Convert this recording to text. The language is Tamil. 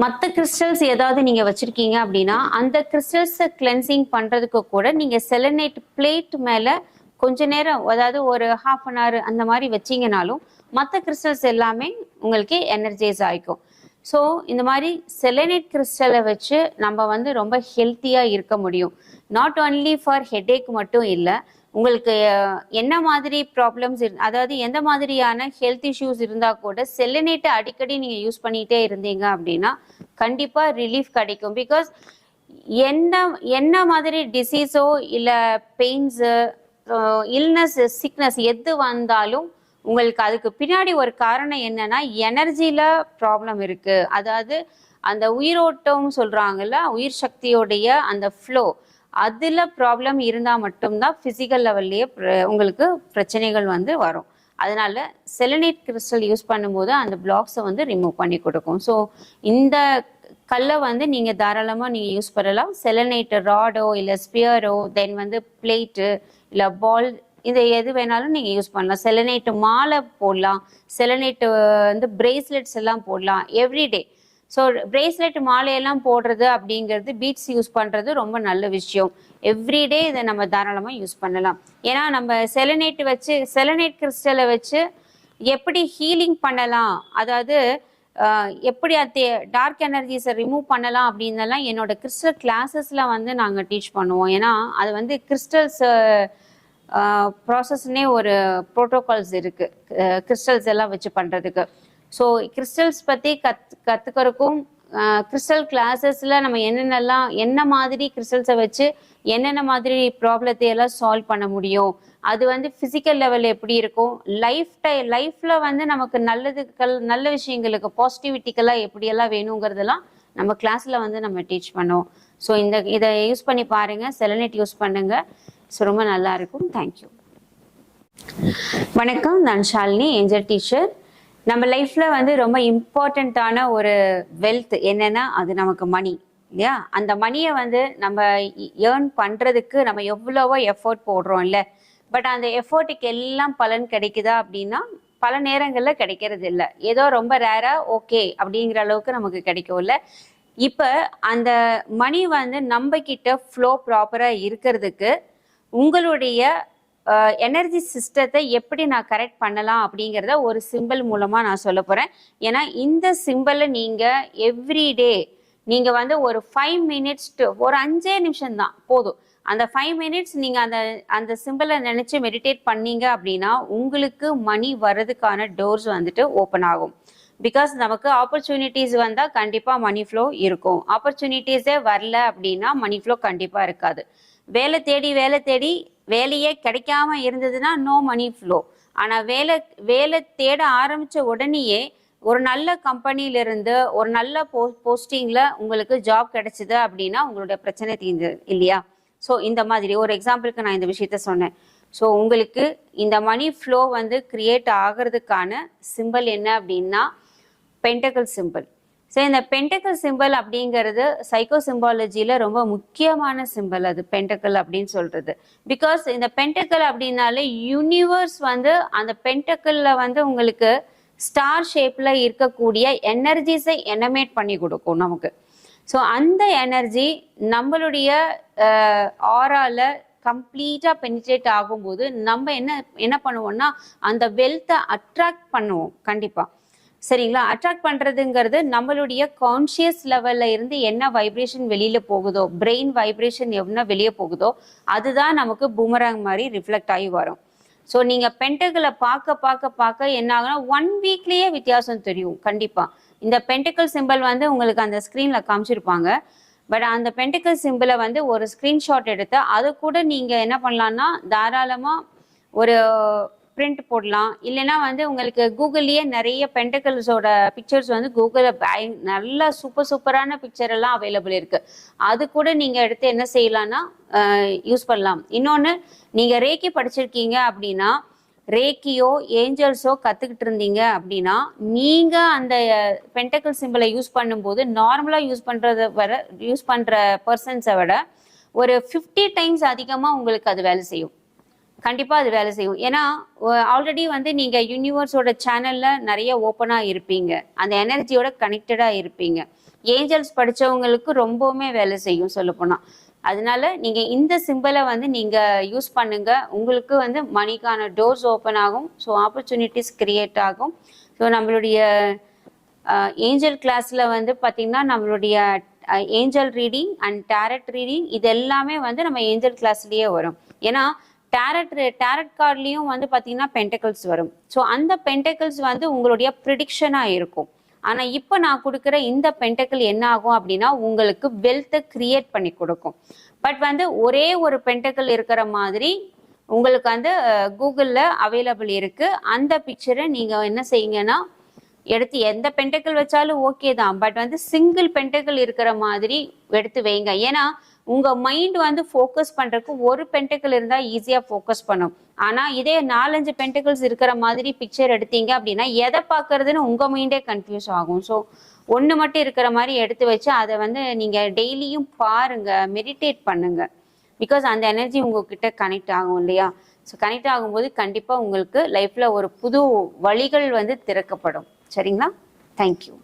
மற்ற கிறிஸ்டல்ஸ் ஏதாவது நீங்க வச்சிருக்கீங்க அப்படின்னா அந்த கிறிஸ்டல்ஸை கிளென்சிங் பண்றதுக்கு கூட நீங்க செலனைட் பிளேட் மேல கொஞ்ச நேரம், அதாவது ஒரு ½ அந்த மாதிரி வச்சீங்கனாலும் மற்ற கிறிஸ்டல்ஸ் எல்லாமே உங்களுக்கு எனர்ஜைஸ் ஆயிக்கும். ஸோ இந்த மாதிரி செலனைட் கிறிஸ்டலை வச்சு நம்ம வந்து ரொம்ப ஹெல்த்தியாக இருக்க முடியும். நாட் ஓன்லி ஃபார் ஹெட்ஏக் மட்டும் இல்லை, உங்களுக்கு என்ன மாதிரி ப்ராப்ளம்ஸ் அதாவது எந்த மாதிரியான ஹெல்த் இஷ்யூஸ் இருந்தால் கூட செலனைட்டை அடிக்கடி நீங்கள் யூஸ் பண்ணிகிட்டே இருந்தீங்க அப்படின்னா கண்டிப்பாக ரிலீஃப் கிடைக்கும். பிகாஸ் என்ன மாதிரி டிசீஸோ இல்லை பெயின்ஸு, இல்னஸ், சிக்னஸ் எது வந்தாலும் உங்களுக்கு அதுக்கு பின்னாடி ஒரு காரணம் என்னன்னா எனர்ஜியில ப்ராப்ளம் இருக்கு. அதாவது அந்த உயிரோட்டம் சொல்றாங்கல்ல, உயிர் சக்தியோடைய அந்த ஃப்ளோ, அதுல ப்ராப்ளம் இருந்தா மட்டும்தான் பிசிக்கல் லெவல்லையே உங்களுக்கு பிரச்சனைகள் வந்து வரும். அதனால செலனைட் கிறிஸ்டல் யூஸ் பண்ணும்போது அந்த பிளாக்ஸை வந்து ரிமூவ் பண்ணி கொடுக்கும். ஸோ இந்த கல்லை வந்து நீங்க தாராளமா நீங்க யூஸ் பண்ணலாம். செலனைட் ராடோ இல்லை ஸ்பியரோ, தென் வந்து பிளேட்டு இல்லை பால், இது எது வேணாலும் நீங்கள் யூஸ் பண்ணலாம். செலனைட்டு மாலை போடலாம், செலனைட்டு வந்து பிரேஸ்லெட்ஸ் எல்லாம் போடலாம் எவ்ரிடே. ஸோ பிரேஸ்லெட் மாலையெல்லாம் போடுறது அப்படிங்கிறது, பீட்ஸ் யூஸ் பண்ணுறது ரொம்ப நல்ல விஷயம். எவ்ரிடே இதை நம்ம தாராளமாக யூஸ் பண்ணலாம். ஏன்னா நம்ம செலனைட் கிறிஸ்டலை வச்சு எப்படி ஹீலிங் பண்ணலாம், அதாவது எப்படி அது டார்க் எனர்ஜிஸை ரிமூவ் பண்ணலாம் அப்படின்னலாம் என்னோட கிறிஸ்டல் கிளாஸஸில் வந்து நாங்கள் டீச் பண்ணுவோம். ஏன்னா அது வந்து கிறிஸ்டல்ஸ் ப்ராசஸ்னே ஒரு ப்ரோட்டோகால்ஸ் இருக்கு கிறிஸ்டல்ஸ் எல்லாம் வச்சு பண்றதுக்கு. ஸோ கிறிஸ்டல்ஸ் பத்தி கத்துக்கிறதுக்கும் கிறிஸ்டல் கிளாஸஸ்ல நம்ம என்ன மாதிரி கிறிஸ்டல்ஸை வச்சு என்னென்ன மாதிரி ப்ராப்ளத்தை எல்லாம் சால்வ் பண்ண முடியும், அது வந்து பிசிக்கல் லெவல் எப்படி இருக்கும், லைஃப்ல வந்து நமக்கு நல்ல விஷயங்களுக்கு பாசிட்டிவிட்டிக்கெல்லாம் எப்படியெல்லாம் வேணுங்கிறதெல்லாம் நம்ம கிளாஸ்ல வந்து நம்ம டீச் பண்ணுவோம். ஸோ இதை யூஸ் பண்ணி பாருங்க, செலனைட் யூஸ் பண்ணுங்க. ஸோ ரொம்ப நல்லா இருக்கும். தேங்க்யூ. வணக்கம், நான் ஷாலினி, ஏஞ்சல் டீச்சர். நம்ம லைஃப்ல வந்து ரொம்ப இம்பார்ட்டண்ட்டான ஒரு வெல்த் என்னன்னா அது நமக்கு மணி, இல்லையா? அந்த மணியை வந்து நம்ம ஏர்ன் பண்றதுக்கு நம்ம எவ்வளவோ எஃபோர்ட் போடுறோம் இல்லை? பட் அந்த எஃபோர்ட்டுக்கு எல்லாம் பலன் கிடைக்குதா அப்படின்னா பல நேரங்களில் கிடைக்கிறது இல்லை. ஏதோ ரொம்ப ரேரா ஓகே அப்படிங்கிற அளவுக்கு நமக்கு கிடைக்கும் இல்லை? இப்போ அந்த மணி வந்து நம்ம கிட்ட ஃப்ளோ ப்ராப்பராக இருக்கிறதுக்கு உங்களுடைய எனர்ஜி சிஸ்டத்தை எப்படி நான் கரெக்ட் பண்ணலாம் அப்படிங்கிறத ஒரு சிம்பிள் மூலமாக நான் சொல்ல போகிறேன். ஏன்னா இந்த சிம்பிளை நீங்கள் எவ்ரிடே நீங்கள் வந்து ஒரு 5 மினிட்ஸ் ஒரு 5 நிமிஷம் தான் போதும். அந்த 5 மினிட்ஸ் நீங்கள் அந்த சிம்பிளை நினச்சி மெடிடேட் பண்ணீங்க அப்படின்னா உங்களுக்கு மணி வர்றதுக்கான டோர்ஸ் வந்துட்டு ஓப்பன் ஆகும். பிகாஸ் நமக்கு ஆப்பர்ச்சுனிட்டிஸ் வந்தால் கண்டிப்பாக மணி ஃப்ளோ இருக்கும். ஆப்பர்ச்சுனிட்டிஸே வரல அப்படின்னா மணி ஃப்ளோ கண்டிப்பாக இருக்காது. வேலை தேடி வேலையே கிடைக்காம இருந்ததுன்னா நோ மணி ஃப்ளோ. ஆனால் வேலை தேட ஆரம்பித்த உடனேயே ஒரு நல்ல கம்பெனியிலிருந்து ஒரு நல்ல போஸ்டிங்கில் உங்களுக்கு ஜாப் கிடைச்சிது அப்படின்னா உங்களுடைய பிரச்சனை தீர்ந்தது இல்லையா? ஸோ இந்த மாதிரி ஒரு எக்ஸாம்பிளுக்கு நான் இந்த விஷயத்த சொன்னேன். ஸோ உங்களுக்கு இந்த மணி ஃப்ளோ வந்து கிரியேட் ஆகிறதுக்கான சிம்பிள் என்ன அப்படின்னா பென்டக்கிள் சிம்பிள். ஸோ இந்த பென்டக்கிள் சிம்பிள் அப்படிங்கிறது சைக்கோ சிம்பாலஜியில் ரொம்ப முக்கியமான சிம்பிள் அது பென்டக்கிள் அப்படின்னு சொல்றது. பிகாஸ் இந்த பென்டக்கிள் அப்படின்னாலே யூனிவர்ஸ் வந்து அந்த பென்டக்கிளில் வந்து உங்களுக்கு ஸ்டார் ஷேப்பில் இருக்கக்கூடிய எனர்ஜிஸை எனமேட் பண்ணி கொடுக்கும் நமக்கு. ஸோ அந்த எனர்ஜி நம்மளுடைய ஆரால கம்ப்ளீட்டாக பெனிட்ரேட் ஆகும்போது நம்ம என்ன பண்ணுவோம்னா அந்த வெல்த்தை அட்ராக்ட் பண்ணுவோம் கண்டிப்பாக. சரிங்களா? அட்ராக்ட் பண்ணுறதுங்கிறது நம்மளுடைய கான்ஷியஸ் லெவலில் இருந்து என்ன வைப்ரேஷன் வெளியில் போகுதோ, பிரெயின் வைப்ரேஷன் என்ன வெளியே போகுதோ அதுதான் நமக்கு பூமராங் மாதிரி ரிஃப்ளெக்ட் ஆகி வரும். ஸோ நீங்கள் பென்டக்கிளை பார்க்க என்ன ஆகுனா 1 வீக்லேயே வித்தியாசம் தெரியும் கண்டிப்பாக. இந்த பென்டக்கிள் சிம்பிள் வந்து உங்களுக்கு அந்த ஸ்க்ரீனில் காமிச்சிருப்பாங்க. பட் அந்த பென்டக்கிள் சிம்பிளை வந்து ஒரு ஸ்க்ரீன்ஷாட் எடுத்து அது கூட நீங்கள் என்ன பண்ணலான்னா தாராளமாக ஒரு பிரிண்ட் போடலாம். இல்லைன்னா வந்து உங்களுக்கு கூகுள்லேயே நிறைய பென்டக்கிள்ஸோட பிக்சர்ஸ் வந்து கூகுளில் நல்ல சூப்பரான பிக்சர் எல்லாம் அவைலபிள் இருக்கு. அது கூட நீங்கள் எடுத்து என்ன செய்யலாம்னா யூஸ் பண்ணலாம். இன்னொன்று, நீங்கள் ரேக்கி படிச்சிருக்கீங்க அப்படின்னா ரேக்கியோ ஏஞ்சல்ஸோ கற்றுக்கிட்டு இருந்தீங்க அப்படின்னா நீங்கள் அந்த பென்டக்கிள் சிம்பிளை யூஸ் பண்ணும்போது நார்மலாக யூஸ் பண்ணுற பர்சன்ஸை விட ஒரு 50 டைம்ஸ் அதிகமாக உங்களுக்கு அது வேலை செய்யும். கண்டிப்பாக அது வேலை செய்யும். ஏன்னா ஆல்ரெடி வந்து நீங்கள் யூனிவர்ஸோட சேனலில் நிறைய ஓப்பனாக இருப்பீங்க, அந்த எனர்ஜியோட கனெக்டடாக இருப்பீங்க. ஏஞ்சல்ஸ் படிச்சவங்களுக்கு ரொம்பவுமே வேலை செய்யும் சொல்லப்போனா. அதனால நீங்க இந்த சிம்பிளை வந்து நீங்க யூஸ் பண்ணுங்க. உங்களுக்கு வந்து மணிக்கான டோர்ஸ் ஓப்பன் ஆகும். ஸோ ஆப்பர்ச்சுனிட்டிஸ் கிரியேட் ஆகும். ஸோ நம்மளுடைய ஏஞ்சல் கிளாஸ்ல வந்து பார்த்தீங்கன்னா நம்மளுடைய angel reading and tarot reading இது எல்லாமே வந்து நம்ம ஏஞ்சல் கிளாஸ்லயே வரும். ஏன்னா டேரட் கார்ட்லயும் வந்து பார்த்தீங்கன்னா பென்டக்கிள்ஸ் வரும். ஸோ அந்த பென்டக்கிள்ஸ் வந்து உங்களுடைய ப்ரிடிக்ஷனாக இருக்கும். ஆனால் இப்போ நான் கொடுக்குற இந்த பென்டக்கிள் என்ன ஆகும் அப்படின்னா உங்களுக்கு வெல்த்தை கிரியேட் பண்ணி கொடுக்கும். பட் வந்து ஒரே ஒரு பென்டக்கிள் இருக்கிற மாதிரி உங்களுக்கு வந்து கூகுளில் அவைலபிள் இருக்கு. அந்த பிக்சரை நீங்கள் என்ன செய்யுங்கன்னா எடுத்து எந்த பென்டக்கிள் வச்சாலும் ஓகே தான். பட் வந்து சிங்கிள் பென்டக்கிள் இருக்கிற மாதிரி எடுத்து வைங்க. ஏன்னா உங்க மைண்ட் வந்து ஃபோக்கஸ் பண்றதுக்கு ஒரு பென்டக்கிள் இருந்தா ஈஸியா ஃபோக்கஸ் பண்ணும். ஆனா இதே 4-5 பென்டக்கிள்ஸ் இருக்கிற மாதிரி பிக்சர் எடுத்தீங்க அப்படின்னா எதை பார்க்கறதுன்னு உங்க மைண்டே கன்ஃபியூஸ் ஆகும். ஸோ ஒன்று மட்டும் இருக்கிற மாதிரி எடுத்து வச்சு அதை வந்து நீங்க டெய்லியும் பாருங்க, மெடிடேட் பண்ணுங்க. பிகாஸ் அந்த எனர்ஜி உங்ககிட்ட கனெக்ட் ஆகும் இல்லையா? ஸோ கனெக்ட் ஆகும்போது கண்டிப்பா உங்களுக்கு லைஃப்ல ஒரு புது வழிகள் வந்து திறக்கப்படும். சரிங்களா? தேங்க்யூ.